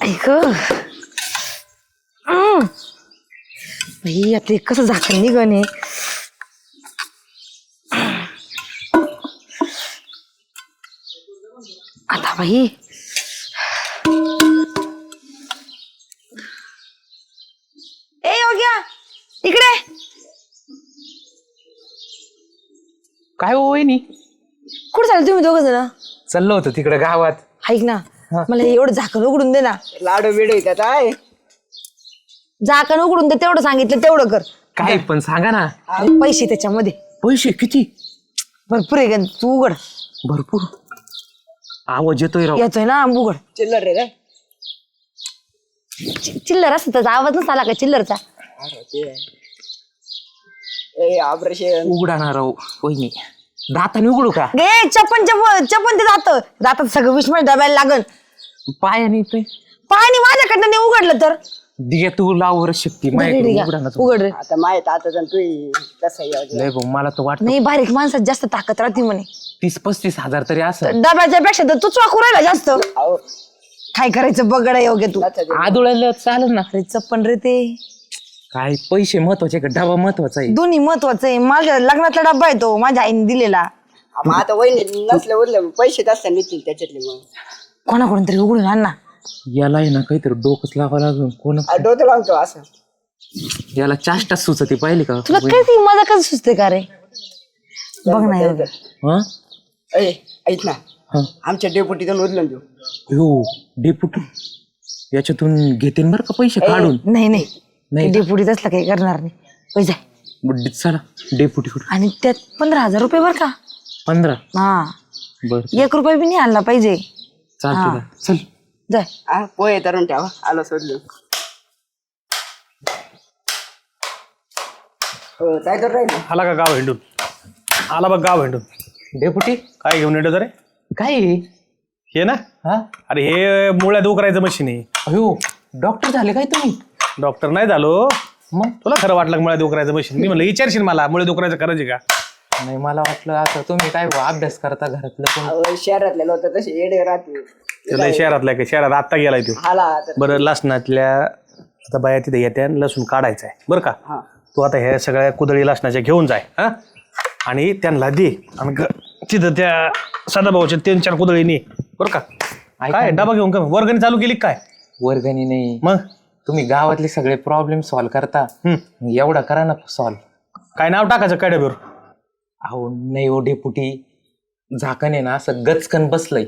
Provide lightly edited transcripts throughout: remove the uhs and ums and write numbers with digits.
ऐक भाई आता कसं झाकण निघण आहे. आता भाई ए योग्या इकडे काय हो वहिनी, कुठे चालले तुम्ही दोघ जण? चाललो होतो तिकडे गावात. ऐक ना मला एवढं झाकण उघडून दे ना. लाडू बिडू येतात आहे. झाकण उघडून दे, तेवढं सांगितलं तेवढं कर. काय पण सांगा ना. पैसे त्याच्यामध्ये पैसे किती? भरपूर आहे का? तू उघड. भरपूर आवाज येतोय राव. येतोय ना, उघड. चिल्लर रे काय? चिल्लर असं त्याचा आवाज नसता आला का चिल्लरचा? ऑपरेशन उघडा ना राव वहिनी. दाताने उघडू का? गे चपन चपन चपन ते जातात सगळं विस्मय डबायला लागल. पायाने येतोय. पाणी माझ्याकडनं नाही उघडलं तर दिघे तू लावर शक्ती माझ्याकडे उघडा ना तू. उघड रे. आता माहित आता तू कसं लय भाऊ मला तर वाटत नाही, बारीक माणसात जास्त ताकद राहते म्हणे. 30-35 हजार तरी असं. डब्याच्या पेक्षा तर तूच वाकू राहिला जास्त. काय करायचं बघड योग्य तू. आदुळायला चालेल ना. अरे चप्पन रे ते. काय पैसे महत्वाचे का डबा महत्वाचा आहे? दोन्ही महत्वाचं आहे. माझ्या लग्नातला डब्बा आहे तो, माझ्या आईने दिलेला. मग आता वहिनी नसले उरले पैसे असतात निघतील त्याच्यातले. मग कोणाकडून तरी उघडून आण ना. याला आहे ना काहीतरी डोकंच लावावं लागून. कोण डोकं लावतो असं. याला चाष्टा सुचते पाहिली का? तुला काही मजा कसं सुचते का रे? बघ ना योग्य. हा ऐक ना, हा आमच्या डेपुटीतून उरलं देऊ. हो डेपुटी याच्यातून घेतील बरं का पैसे काढून. नाही नाही नाही डेपुटीत असलं काही करणार नाही. पैसे बुड्डीत चला डेपुटी कुठे? आणि त्यात 15,000 रुपये बर का? 15. हा, बर 1 रुपया बी नाही आणला पाहिजे. चालते का? चल. जाय. पोहे तरुण ठेवा. आलो सोडलं. हो काय तर राहील. आला का गाव हिंडून? आला बघ गाव हिंडून. डेपुटी काय घेऊन येतो रे? काय आहे? हे ना, हा अरे हे मुळ्यात उकरायचं मशीन आहे. अयो डॉक्टर झाले काय तुम्ही? डॉक्टर नाही झालो. मग तुला खरं वाटलं का मुळ्यात उकरायचं मशीन? मी म्हणलं विचारशील मला मुळ्यात उकरायचं करायचे का? नाही मला वाटलं असं तुम्ही काय अभ्यास करता घरातलं पण. शहरातले लोक तसे येडे राहते. त्याला शहरातल्या का शहरात आत्ता गेलाय तो. हाला बरं लसणातल्या आता बाया तिथे येत्या आणि लसूण काढायचं आहे बरं का? तू आता ह्या सगळ्या कुदळी लसणाच्या घेऊन जाय हा, आणि त्यांना दे आणि तिथं त्या सदाभाऊच्या 3-4 कुदळी ने बरं का? काय डबा घेऊन का वर्गणी चालू केली काय? वर्गणी नाही. मग तुम्ही गावातले सगळे प्रॉब्लेम सॉल्व्ह करता. एवढा करा ना सॉल्व्ह. काय नाव टाकायचं काय डब्यावर? अहो नाही हो डेपुटी, झाकण आहे ना असं गचकन बसलंय.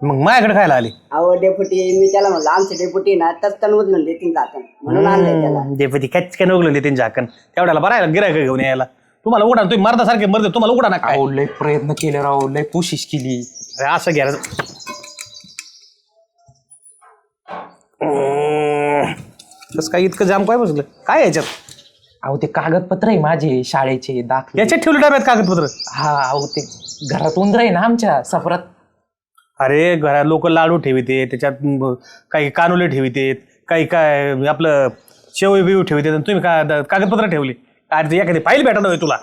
मग माझ्याकडे खायला आली? अहो डेपुटी मी त्याला म्हणलं आमचे डेपुटी ना तन उचलून देतील जातं म्हणून आणलंय त्याला. डेपती कॅचकन उगलं ते झाकण तेवढ्याला बरायला गिरायक घेऊन यायला. तुम्हाला उडा तुम्ही मर्दासारखे मरते तुम्हाला उडा ना काय? अहो लय प्रयत्न केले राव, लय कोशिश केली. अरे असं घ्या बस काय इतकं जाम काय बसलं काय याच्यात? अहो ते कागदपत्र आहे माझे शाळेचे दाखले. याच्यात ठेवले डब्यात कागदपत्र? हा अहो ते घरात उंदर आहे ना आमच्या सफरात. अरे घरात लोक लाडू ठेवते त्याच्यात काही कानुले ठेवते काही काय आपलं शेवई बिव ठेवते आणि तुम्ही काय कागदपत्र ठेवली? अरे ते एखादी फाईल भेटणार तुला?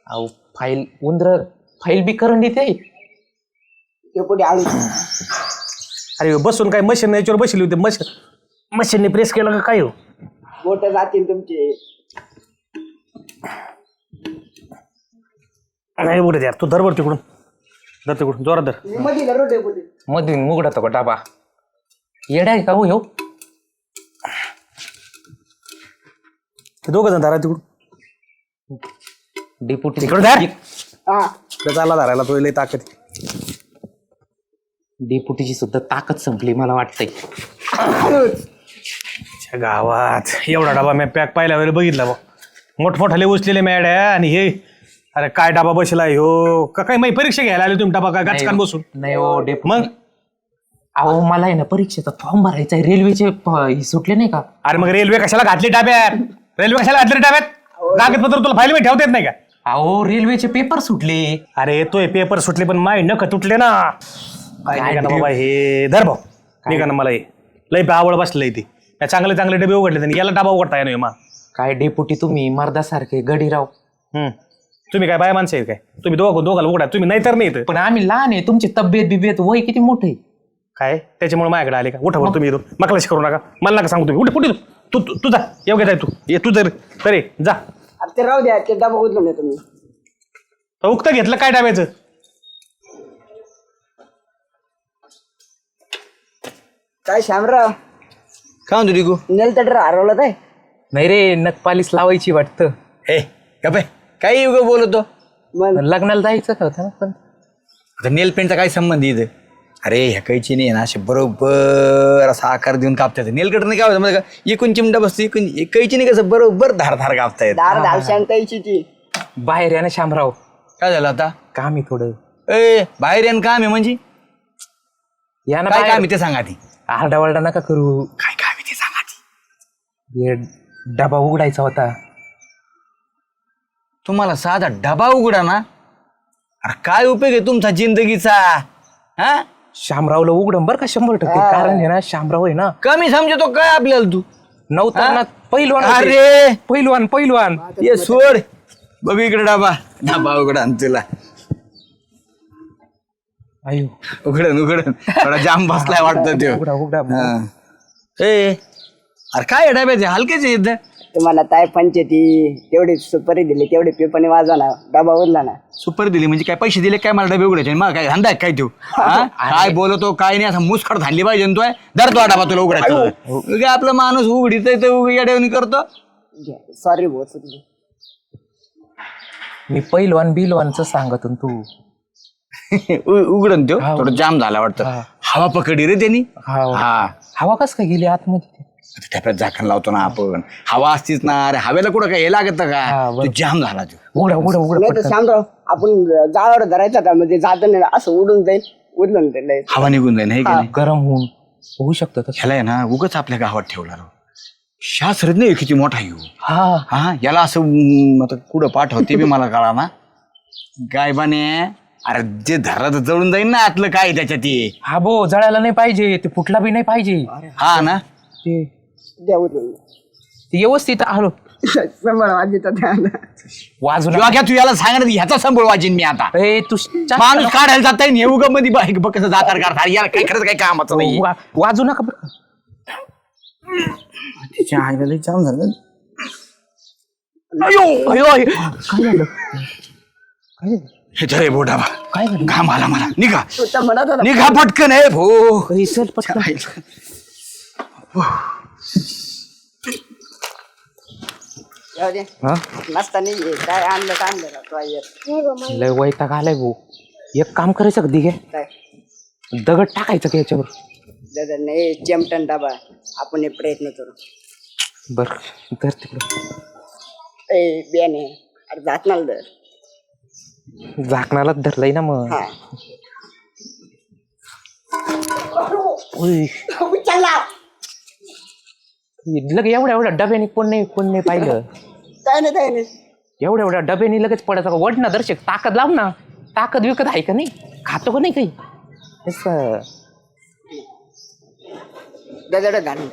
अहो फाईल उंदर फाईल बी करून देते. डेपुटी आळू. अरे बसून काय मशीन याच्यावर बसली होती मशीनने प्रेस केलं का काय हो? बोट जातील तुमचे. नाही उडत यार तू धरवर तिकडून धर तिकडून जोरात धर. मध्ये धरो डेपुटी. मधून मुगडा तो डाबा येडा आहे का हो ह्यो? ते दोघं जण धरा तिकडून. डेपुटी तिकडून धर. हा त्याला धरायला तो लई ताकद. डेपुटीची सुद्धा ताकद संपली मला वाटतंय. गावात एवढा डबा मी पॅक पाहिल्या वेळेला बघितला बघ. मोठमोठाले उचलेले मॅड्या आणि हे अरे काय डबा बसला ह्यो का काय माही परीक्षा घ्यायला आले तुम्ही डबा काय गचकान बसून? नाही हो डेपुटी. मग अहो मला आहे ना परीक्षेचा फॉर्म भरायचा आहे. रेल्वेचे हे सुटले नाही का? अरे मग रेल्वे कशाला घातली डाब्यात? रेल्वे कशाला घातली डाब्यात? कागदपत्र तुला फाईल मध्ये ठेवता येत नाही का? अहो रेल्वेचे पेपर सुटले. अरे तो पेपर सुटले पण माय नख तुटले ना. काय निघा ना बाबा हे धर भाऊ निघा ना. मला हे लई आवड बसलंय ती. या चांगले चांगले डबे उघडले त्यांनी याला डबा उघडता येणार मा. काय डेपुटी तुम्ही मर्दासारखे गडीराव. तुम्ही काय बाय माणसं आहेत काय? तुम्ही दोघाला उघडा तुम्ही नाही तर नाही येत. पण आम्ही लहान आहे. तुमची तब्येत बिब्येत वय किती मोठे. काय त्याच्यामुळे माझ्याकडे आले का उठा बरं तुम्ही इथून मकलाशी करू नका मला नका सांगू तुम्ही उठ कुठे तू तू तू जा येऊ जाय तू ये तू जर तरी जा अरे ते राहू द्या ते डबा उचलून येतो मी. उक्त घेतलं काय डाब्याचं काय श्यामराव काय म्हणतो रिकू नेल तर हरवलं काय नाही रे नखपालीस लावायची वाटतं. हे गप्पे काही उगं बोलतो मग लग्नाला जायचं का होतं ना पण आता नेल पेंटचा काय संबंध आहे इथं अरे ह्या कैची नाही ना असे बरोबर असा आकार देऊन कापतात नेल कटरने काय होतं म्हणजे का एकूण चिमटा बसतो एकूण कैची नाही कसं बरोबर धार धार कापतायत दार दार शांतायची ती बाहेर या ना शामराव काय झालं आता काम आहे थोडं. ए बाहेर येणं काम आहे म्हणजे या ना काय बाहेर. काम आहे ते सांगा ती आरडावरडा नका करू. काय काम आहे ते सांगा ती हे डबा उघडायचा होता. तुम्हाला साधा डबा उघडा ना अरे काय उपयोग आहे तुमचा जिंदगीचा हा शामरावला उघडं बरं का 100%. कारण आहे ना शामराव आहे ना कमी समजतो काय आपल्याला तू नवताना पहिलवान होते. अरे पहिलवान ये सोड बघ इकडे डबा डबा उघडा आणि तुला आयु उघडन थोडा जाम बसलाय वाटतं ते उघडा ए अरे काय डब्याचे हलकेच आहेत तुम्हाला ताय पंचायती तेवढी सुपारी दिली तेवढी पेपरने वाजा ना डबा उरला ना सुपर दिली म्हणजे काय पैसे दिले काय मला डबे उघडायचे मला काय धंदा आहे काय तू काय बोलतो काय नाही असं मुसखड धानली पाहिजे ना तू दर तो डबा तुला उघडायचं काय आपला माणूस उघडीत येड्यावणी करतो सॉरी भाऊ चुकली. मी पहिलवानचं सांगत होतो तू. उघडन तो थोडं जाम झाला वाटतं हवा पकडी रे त्यांनी हा हवा कस काय गेली आतमध्ये. टॅप्यात झाकण लावतो ना आपण हवा असतीच ना अरे हवेला कुठं काय हे लागत का तो जाम झाला तो उघडा नाही तर श्यामराव आपण जाळावर धरायचा का म्हणजे जात नाही असं उडून जाईल उडलं ना ते हवा निघून जाईल हे की नाही गरम होऊन होऊ शकतं तसं. ह्याला आहे ना उगाच आपल्या गावात ठेवला राव शास्त्रज्ञ आहे किती मोठा येऊ हा हा याला असं आता कुठं पाठवते बी मला कळा ना गायबाने अरे जे धरला तर जळून जाईल ना आतलं काय त्याच्यात ते हा भो जळायला नाही पाहिजे ते फुटला बी नाही पाहिजे. हा ना ते द्या उचलून. ते व्यवस्थित आलो सांभाळा वाजता त्याला. वाजून किंवा घ्या तू याला सांगणार ह्याचा संभळ वाजीन मी आता ए तू माणूस काढायला जाता येईल हे उगा मध्ये बघ कसं जाकार करता याला काही खरंच काही कामाचं नाही वाजू नका बरं. तिच्या आईला लई जाम झालं अयो काय झालं हे धरे बोटा काय झालं घाम आला मला निघा तू तर म्हणत होता निघा पटकन आहे भो काही चल पटकन. जाऊ दे. हा नसता नाही काय आणलं का आणलं राव, तो आई. लय वैताग आलाय भाऊ. एक काम करायचं का दिघे काय दगड टाकायचं का याच्यावर. दादा नाही चेमटन डबा आपण हे प्रयत्न करू बर तर तिकडं ए बियाणे अरे जात ना दर झाकणाला धरलंय ना मग. हा उई, चला लगे एवढ्या डब्याने कोण नाही पाहिलं. काय नाही एवढ्या डब्याने लगेच पडायचं का वड ना दर्शक ताकद लाव ना. ताकद विकत आहे का नाही खातो का नाही काही असं. दादा घालून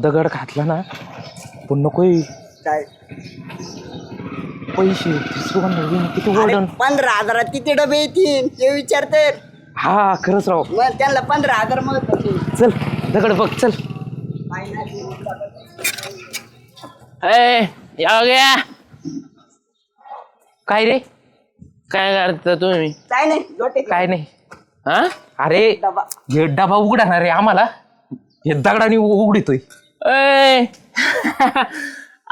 दगड घातला ना पण नको काय पैसे किती ओढण. 15,000 किती डबे येतील ते विचारते हा खरंच राव. मग त्यांना 15,000 मत होते. चल दगड बघ चल. या काय रे काय करता तुम्ही काय नाही जोटे काय नाही हा अरे डबा हे डबा उघडणार रे आम्हाला हे दगडाने उघडितोय.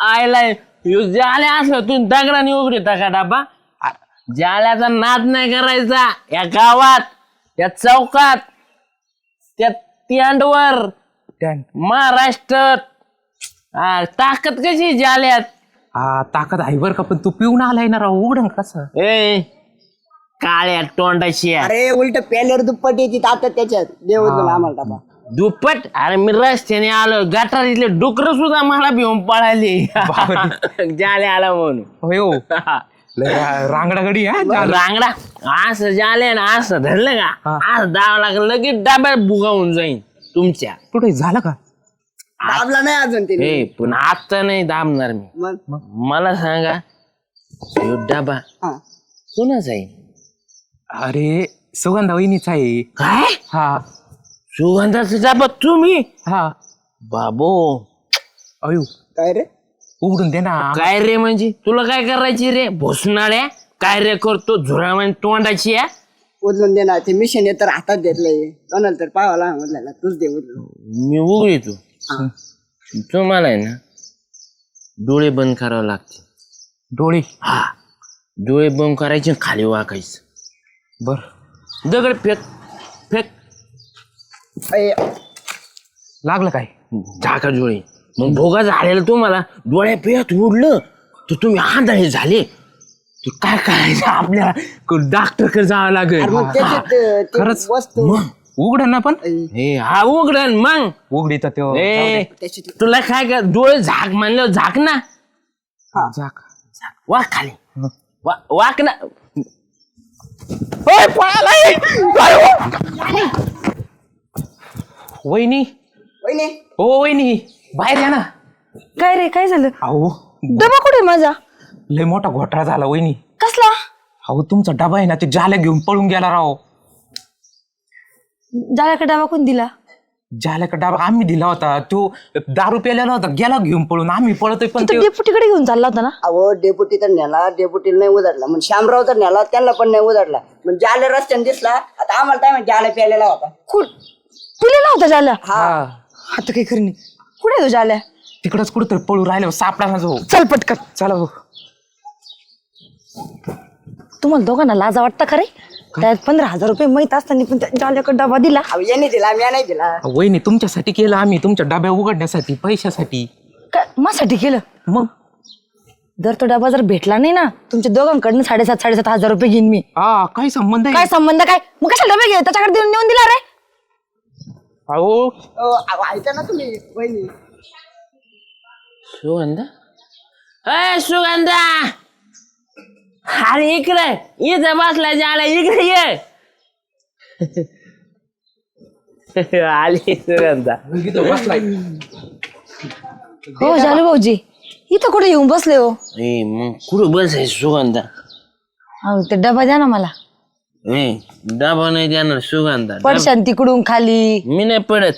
आयला जाल्या असलं तुम्ही दगडाने उघडता का डबा जाल्याचा नाद नाही करायचा या गावात या चौकात त्या तियांडवर महाराष्ट्रात ताकद कशी जाल्यात. हा ताकद आहे बरं का पण तू पिऊन आलाय ना राव उघडन कसं. ए काळ्या तोंडाशी अरे उलट पेल्यावर दुप्पट येते आता त्याच्यात देव आम्हाला डबा दुप्पट. अरे मी रस्त्याने आलो गटारीतले डुकर सुद्धा मला भिवून पळाले जाले आला म्हणून. हो रांगडा गडी रांगडा असं झाले ना असं धरलं का असं दाव लागलं लगेच डाब्यात बुगावून जाईन तुमच्या. कुठे झालं का. दाबला नाही अजून ते ए पण आता नाही दाबणार मी. मग मला सांगा ह्यो डबा हा पुन्हा जाईन. अरे सुगंधा वहिनीच आहे. काय हा सुगंधाचा डबा तुम्ही हा. बाबो अयो काय रे उघडून दे ना. काय रे म्हणजे तुला काय करायची रे भोसनाळ्या काय रे करतो झुरामान तोंडाची या उचलून दे ना ते मिशन आहे तर हातात घेतलंय कोणाला तर पाहावं लागलं उचलायला तूच दे उचलून. मी उघडी तू तुम्हाला आहे ना डोळे बंद करावे लागते. डोळे. हा डोळे बंद करायचे आणि खाली वाकायचं. बर. दगड फेक फेक अय, लागलं काय. झाका डोळे. मग भोगा झालेला तुम्हाला डोळ्या पेत उडलं तर तुम्ही आंधळे झाले तर काय करायचं आपल्याला डॉक्टरकडे जावं लागेल. अरे मग त्याच्यात ते खरंच? वस्तू उघड ना पण. हे हा उघडन मग उघडी तर त्यो. ए त्याच्यात तुला काय कर डोळे झाक म्हणलं झाक ना झाक. वाक खाली वाक ना. वहिनी. वहिनी हो वहिनी बाहेर या ना. काय रे काय झालं अहो डबा कुठे माझा लय मोठा घोटाळा झाला वहिनी. कसला अहो तुमचा डबा आहे ना ते जाल्या घेऊन पळून गेला राव. जाल्याकडे डबा कोण दिला जाल्याकडे डबा आम्ही दिला होता. तो दारू प्यायला होता गेला घेऊन पळून. आम्ही पळतोय पण तू ते डेपुटीकडे घेऊन चालला होता ना अहो डेपुटी तर नेला डेपुटीला नाही उजाडला मग श्यामराव तर नेला त्यांना पण नाही उजाडला म्हणजे जाले रस्त्याने दिसला आता आम्हाला काय माहिती जाले प्यायलेला होता. पिलेला होता जाल्या हा आता काही खरं नाही कुठे तो जाल्या तिकडच कुठं पळू राहिलो सापडा ना जो. चल पटकन चला भाऊ. तुम्हाला दोघांना लाजा वाटतं खरे त्यात 15,000 रुपये माहित असताना पण त्या जाल्याकडे डबा दिला अहो याने दिला मी नाही दिला. वहिनी तुमच्यासाठी केलं आम्ही तुमच्या डब्या उघडण्यासाठी पैशासाठी. काय माझ्यासाठी केलं मग जर तो डबा जर भेटला नाही ना तुमच्या दोघांकडनं 7,500-7,500 रुपये घेईन मी. हा काय संबंध आहे. काय संबंध काय मग कशाला डबे घे त्याच्याकडे देऊन नेऊन दिला रे अहो अहो, ऐका ना तुम्ही वहिनी सुगंधा अय सुगंधा अरे इकडे इथं बसला जाला इकडे ये आली सुगंधा. हो झालं भाऊजी इथं कुठे येऊन बसले हो ए मग कुठं बसायचं सुगंधा. अहो ते डबा द्या ना मला ए डबा नाही देणार सुगंधा. पडशान तिकडून खाली मी नाही पडत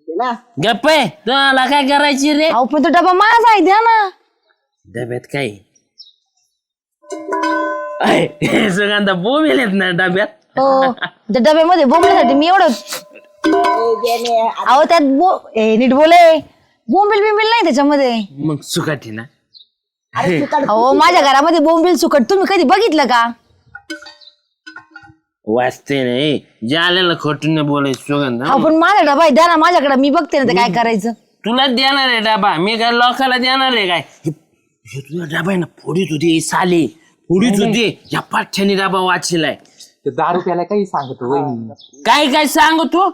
ना गप्प आहे तुम्हाला काय करायची रे. अहो पण तो डबा माझा आहे द्या ना डब्यात काय सुगंधा बोंबेल आहेत ना डब्यात. हो त्या डब्यामध्ये बोंबल्यासाठी मी एवढं अहो त्यात नीट बोले बोंबील बिंबील नाही त्याच्यामध्ये. मग सुकाटी ना अहो माझ्या घरामध्ये बोंबील सुकट तुम्ही कधी बघितलं का वाचते नाही जाल्याला खोटून नाही बोलायचं सुगंधा. अहो पण माझा डबा आहे द्या ना माझ्याकडे मी बघते ना ते काय करायचं. तुला देणार आहे डबा मी काय लोकाला देणार आहे काय हे तुझा डबा आहे ना फोडीत होती साले फोडीत होती या पाठ्याने डबा वाचलाय. ते दारू प्यायला काही सांगतो वहिनी. काय काय सांगू तू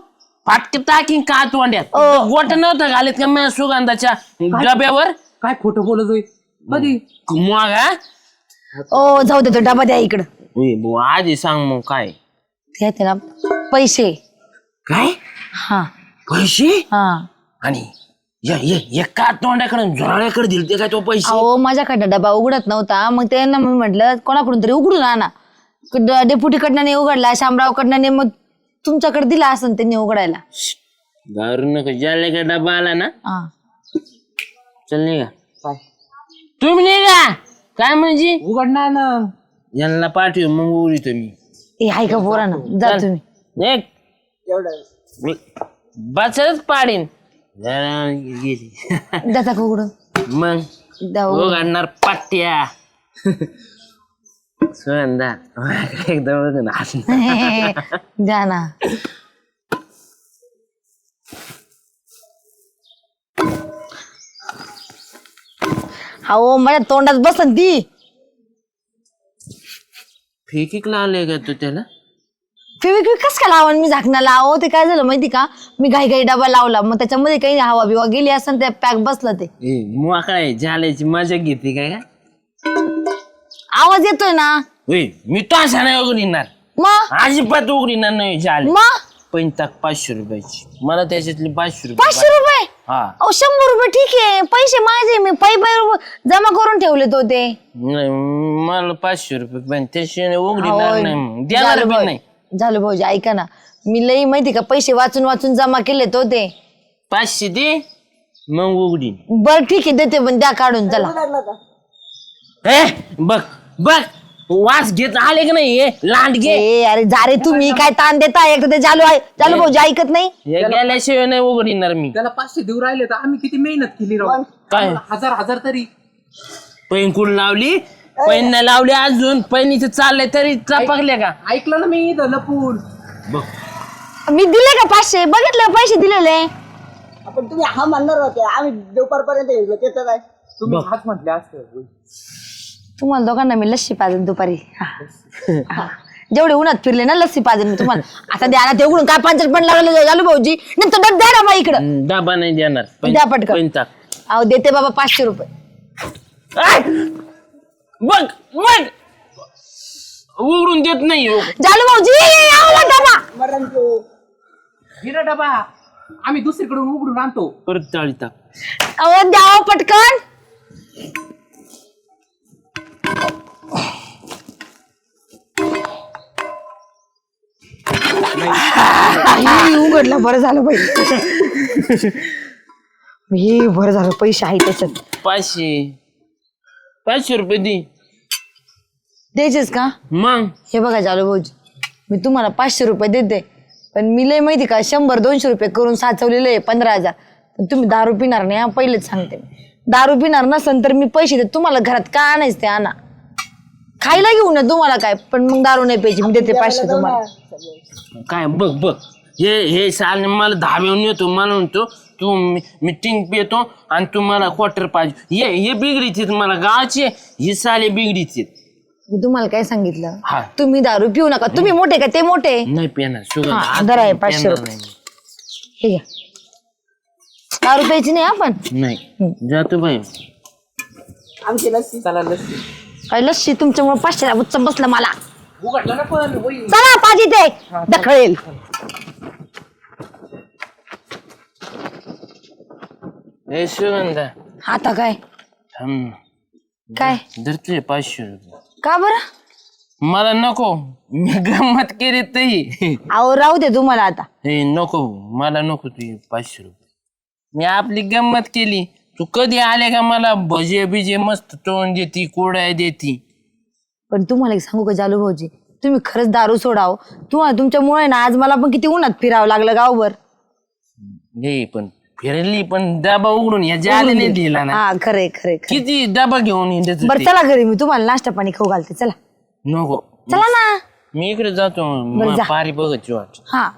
फाटके टाकीन का तोंड्यात गोट नव्हतं घालत का माझ्या सुगंधाच्या डब्यावर काय खोटं बोलतोय कधी. मग ओ जाऊ दे तो डबा द्या इकडं आधी सांग मग काय घेते ना पैसे काय हा पैसे हा आणि एका तोंड्याकडे झोराळ्याकडे दिल ते काय तो पैसे. अहो माझ्याकडनं डबा उघडत नव्हता मग त्यांना मी म्हटलं कोणाकडून तरी उघडून आणा डेपुटीकडनं नाही उघडला शामरावकडनं नाही मग तुमच्याकडे दिला असं त्यांनी उघडायला. घारू नका ज्याला का डबा आला ना हा चल नाही का तुम्ही नाही का काय म्हणजे उघडणार ना. यांना पाठव मग उघडी तुम्ही ए हाय का बोरा ना जा तुम्ही एक एवढं बचत पाडीन जरा गेली द्या का उघडून मग द्या उघडून. उघडणार पाट्या सुगंधा एकदम द्या ना अहो माझ्या तोंडात बसन ती फेकिकला आले का तू त्याला फेविक्विक कस का लावा मी झाकणा लावो ते काय झालं माहिती का मी घाई डबा लावला मग त्याच्यामध्ये काही हवा बिवा गेली असं ते पॅक बसलं ते मोकळा झाल्याची मजा घेते काय आवाज येतोय ना मी तो असा नाही उघडणार मग अजिबात उघडणार नाही झाले मग पैंताक 500 रुपयाची मला त्याच्यातली 500 रुपये 500 रुपये हा अहो 100 रुपये ठीक आहे पैसे माझे मी पै जमा करून ठेवले होते नाही मला 500 रुपये पण त्याशिवाय उघडणार नाही मग. देणार बी नाही झालं भाऊजी ऐका ना, मी लई माहिती का पैसे वाचून वाचून जमा केले तो ते. 500 दे मग उघडी. बरं ठीक आहे देते, पण द्या काढून चला. बघ बघ वास घेत आले की नाही हे लांडगे. ए अरे जा रे, तुम्ही काय ताण देता, एक तर ते चालू भाऊजी ऐकत नाही. हे गेल्याशिवाय नाही उघडणार मी. त्याला 500 देऊ राहिले तर आम्ही किती मेहनत केली राव. काय हजार तरी पैन कुठं लावली, पैन नाही लावली अजून, पैनीचं चाललंय तरी चपाकले का. ऐकलं ना मी इथं लपून. मी दिले का 500, बघितलं पैसे दिलेले. आपण तुम्ही हा म्हणणार होते, आम्ही दुपारपर्यंत येऊ त्याचं काय. तुम्ही हाच म्हटले असतं. तुम्हाला दोघांना मी लस्सी पाजन दुपारी. हा. जेवढे उन्हात फिरले ना लस्सी पाजन मी तुम्हाला. आता द्या ना ते उघडून काय पंचायत पण लावलं झालं भाऊजी, नंतर द्या ना बा इकडं. डबा नाही देणार. द्या पटकन. पैन टाक. अहो देते बाबा 500 रुपये. आय! बघ बघ उघडून देत नाही हो. जालू भाऊजी आवला डबा. मरण तो हिरा डबा आम्ही दुसरीकडून उघडून आणतो. परत टाळी टाक. अहो द्या पटकन. उघडला, बरं झालं पैसे. हे बरं झालं पैसे आहे त्याच्यात. 500 रुपये दे. द्यायचेच का? मग हे बघा जालू भाऊजी, मी तुम्हाला 500 रुपये देते, पण मी लय माहिती का 100-200 रुपये करून साचवलेले आहे 15,000. पण तुम्ही दारू पिणार नाही हा, पहिलेच सांगते मी. दारू पिणार नसन तर मी पैसे देते तुम्हाला, घरात काय आणायचं ते आणा, खायला घेऊन ना तुम्हाला काय, पण मग दारू नाही प्यायची. मी देते 500 तुम्हाला. काय बघ बघ हे साल मला धाब्यावर येतो, मला म्हणतो तू मीटिंग पेतो आणि तू मला क्वार्टर पाहिजे. हे बिगडीत मला गावाचे, हे साले बिगडीत. मी तुम्हाला काय सांगितलं, हा. तुम्ही दारू पिऊ नका. तुम्ही मोठे का ते मोठे? नाही पेणार शुगर. हा, दर आहे 500 रुपये. हे घ्या. दारू प्यायची नाही आपण. नाही जातो बाई. आमची लस्सी. चला लस्सी काय लस्सी तुमच्यामुळे 500 उच्च बसलं मला. उघडलं ना पण होईल. चला पाजी ते दखळेल. हे सुगंधा आता काय थांब. काय धरतोय 500 रुपये. का बरं? मला नको, मी गंमत केली तही. अहो राहू दे तुम्हाला आता. हे नको, मला नको तुझे 500 रुपये. मी आपली गंमत केली. तू कधी आले का मला भजे बिजे मस्त तोंड देती, कोड्या देती. पण तुम्हाला एक सांगू का जालू भाऊजी, तुम्ही खरंच दारू सोडाव. तुम्हाला तुमच्यामुळे ना आज मला पण किती उन्हात फिरावं लागलं गावभर. हे पण फिरली पण डबा उघडून या जाले नाही दिला ना. हा खरे खरे. किती डबा घेऊन येत बरं चला घरी, मी तुम्हाला नाश्ता पाणी खाऊ घालते. चला नको, चला ना. मी इकडे जातो. बरं जा. पारी बघत वाट. हा